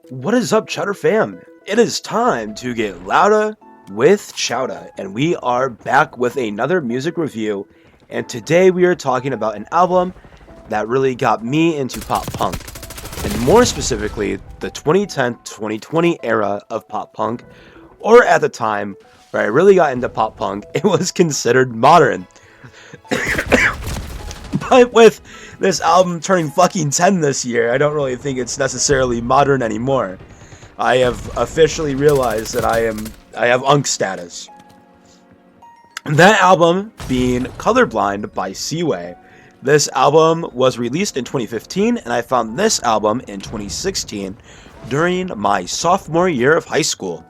What is up, Chowder fam? It is time to get louder with Chowder, and we are back with another music review. And today we are talking about an album that really got me into pop punk, and more specifically, the 2010-2020 era of pop punk, or at the time where I really got into pop punk, it was considered modern. But with this album turning fucking 10 this year, I don't really think it's necessarily modern anymore. I have officially realized that I have unk status. That album being Colorblind by Seaway. This album was released in 2015, and I found this album in 2016 during my sophomore year of high school.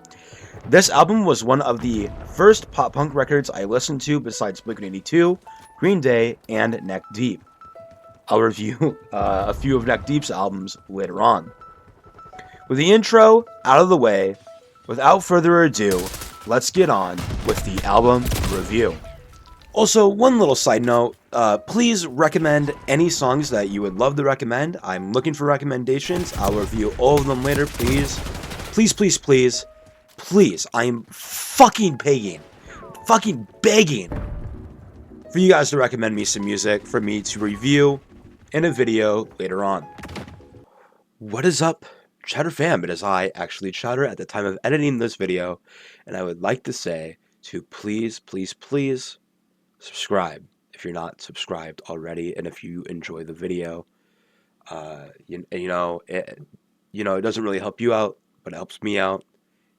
This album was one of the first pop punk records I listened to besides Blink-182, Green Day, and Neck Deep. I'll review a few of Neck Deep's albums later on. With the intro out of the way, without further ado, let's get on with the album review. Also, one little side note, please recommend any songs that you would love to recommend. I'm looking for recommendations. I'll review all of them later, please. Please, please, please, please, I am fucking begging for you guys to recommend me some music for me to review in a video later on. What is up, Chowder fam? It is I, actually Chowder, at the time of editing this video, and I would like to say to please, please, please subscribe if you're not subscribed already, and if you enjoy the video. It doesn't really help you out, but it helps me out,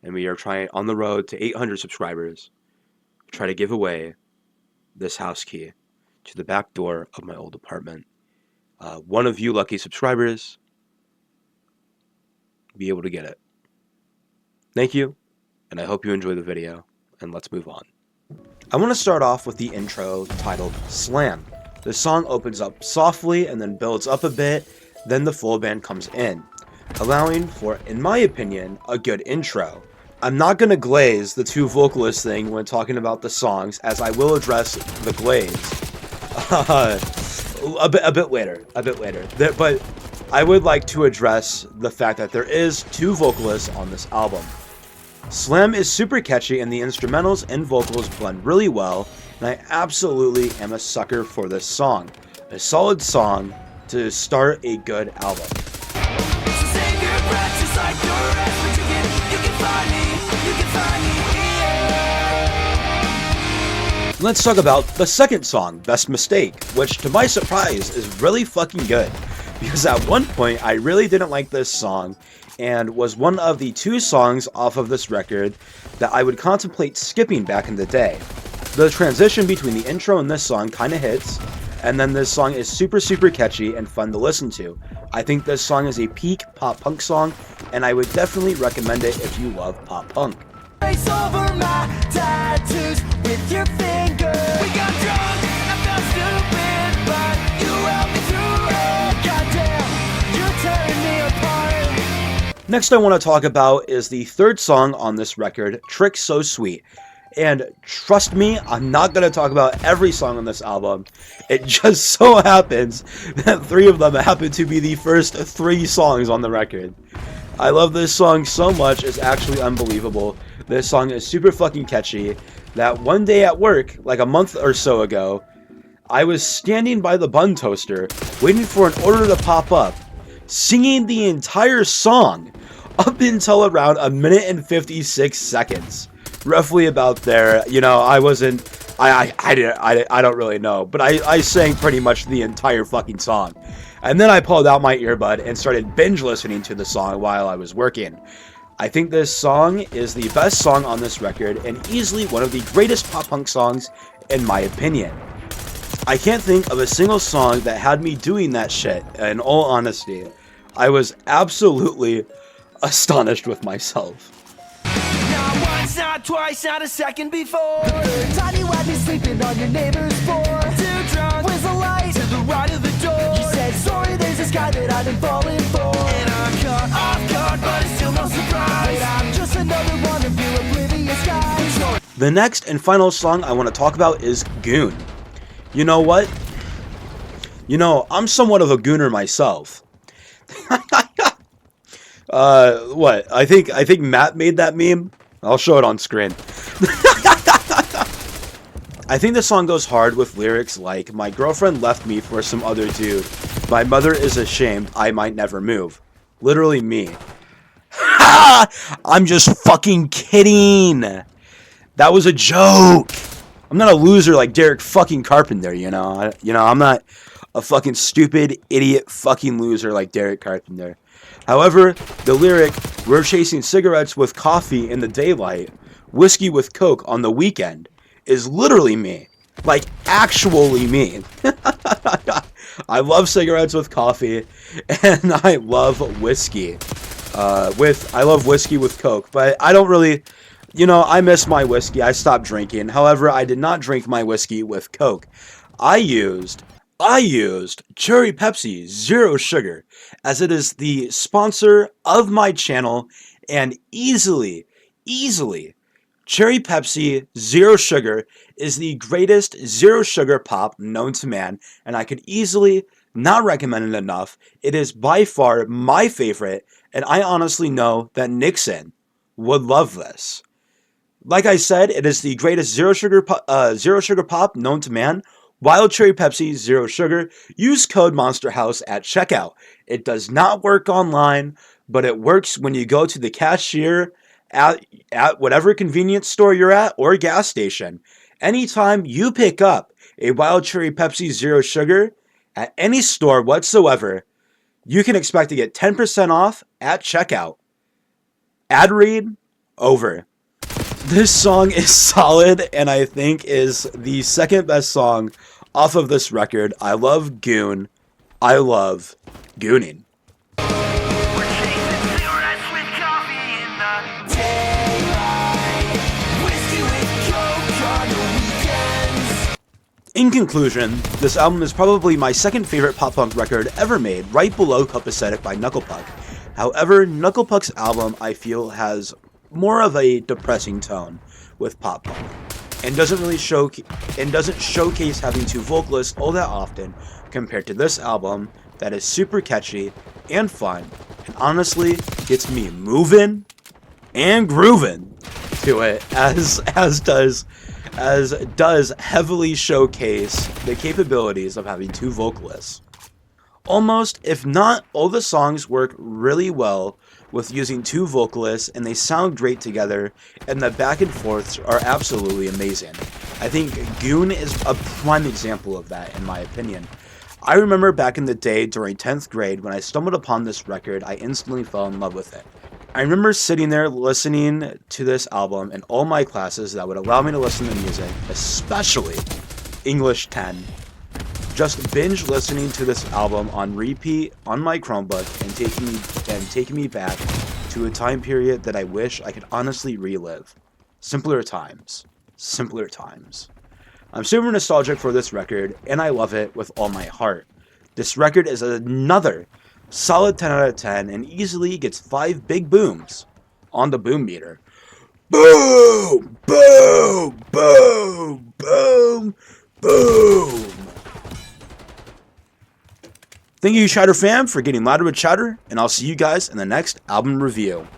and we are trying on the road to 800 subscribers. Try to give away this house key to the back door of my old apartment. One of you lucky subscribers be able to get it. Thank you, and I hope you enjoy the video, and let's move on. I want to start off with the intro titled Slam. The song opens up softly and then builds up a bit, then the full band comes in, allowing for, in my opinion, a good intro. I'm not going to glaze the two vocalists thing when talking about the songs, as I will address the glaze a bit later. But I would like to address the fact that there is two vocalists on this album. Slam is super catchy, and the instrumentals and vocals blend really well, and I absolutely am a sucker for this song. A solid song to start a good album. Let's talk about the second song, Best Mistake, which to my surprise is really fucking good, because at one point I really didn't like this song, and was one of the two songs off of this record that I would contemplate skipping back in the day. The transition between the intro and this song kinda hits, and then this song is super catchy and fun to listen to. I think this song is a peak pop punk song, and I would definitely recommend it if you love pop punk. Trace over my tattoos with your finger. We got drunk, I felt stupid, but you helped me through it. Goddamn, you're tearing me apart. Next I want to talk about is the third song on this record, Trick So Sweet. And trust me, I'm not going to talk about every song on this album. It just so happens that three of them happen to be the first three songs on the record. I love this song so much, it's actually unbelievable. This song is super fucking catchy, that one day at work, like a month or so ago, I was standing by the bun toaster, waiting for an order to pop up, singing the entire song, up until around 1 minute and 56 seconds. Roughly about there, I don't really know, but I sang pretty much the entire fucking song. And then I pulled out my earbud and started binge listening to the song while I was working. I think this song is the best song on this record, and easily one of the greatest pop punk songs in my opinion. I can't think of a single song that had me doing that shit, in all honesty. I was absolutely astonished with myself. Not once, not twice, not a second before. Tiny white me sleeping on your neighbor's floor. Too drunk, where's the light? To the right of the door. You said, sorry, there's this guy that I've been falling for. And I'm caught off guard, but it's still no surprise. Wait, I'm just another one of your oblivious guys. The next and final song I want to talk about is Goon. You know what? I'm somewhat of a gooner myself. What? I think Matt made that meme. I'll show it on screen. I think the song goes hard with lyrics like, "My girlfriend left me for some other dude. My mother is ashamed. I might never move." Literally me. Ha! I'm just fucking kidding. That was a joke. I'm not a loser like Derek fucking Carpenter, you know. I'm not a fucking stupid idiot fucking loser like Derek Carpenter. However, the lyric, "We're chasing cigarettes with coffee in the daylight, whiskey with Coke on the weekend," is literally me. Like, actually me. I love cigarettes with coffee, and I love whiskey. I love whiskey with Coke, but I don't really, I miss my whiskey. I stopped drinking. However, I did not drink my whiskey with Coke. I used Cherry Pepsi Zero Sugar, as it is the sponsor of my channel, and easily, Cherry Pepsi Zero Sugar is the greatest zero sugar pop known to man, and I could easily not recommend it enough. It is by far my favorite, and I honestly know that Nixon would love this. Like I said, it is the greatest zero sugar pop known to man. Wild Cherry Pepsi Zero Sugar. Use code MonsterHouse at checkout. It does not work online, but it works when you go to the cashier at whatever convenience store you're at or gas station. Anytime you pick up a Wild Cherry Pepsi Zero Sugar at any store whatsoever, you can expect to get 10% off at checkout. Ad read over. This song is solid, and I think is the second best song off of this record. I love Goon. I love gooning. In conclusion, this album is probably my second favorite pop-punk record ever made, right below Copacetic by Knucklepuck. However, Knucklepuck's album, I feel, has more of a depressing tone with pop-punk, and doesn't showcase having two vocalists all that often compared to this album that is super catchy and fun, and honestly gets me moving and grooving to it, as does heavily showcase the capabilities of having two vocalists. Almost, if not all, the songs work really well with using two vocalists, and they sound great together, and the back and forths are absolutely amazing. I think Goon is a prime example of that, in my opinion. I remember back in the day during 10th grade when I stumbled upon this record, I instantly fell in love with it. I remember sitting there listening to this album in all my classes that would allow me to listen to music, especially English 10. Just binge listening to this album on repeat on my Chromebook and taking me back to a time period that I wish I could honestly relive. Simpler times. Simpler times. I'm super nostalgic for this record, and I love it with all my heart. This record is another solid 10 out of 10 and easily gets 5 big booms on the boom meter. Boom! Boom! Boom! Boom! Boom! Thank you, Chatter fam, for getting louder with Chatter, and I'll see you guys in the next album review.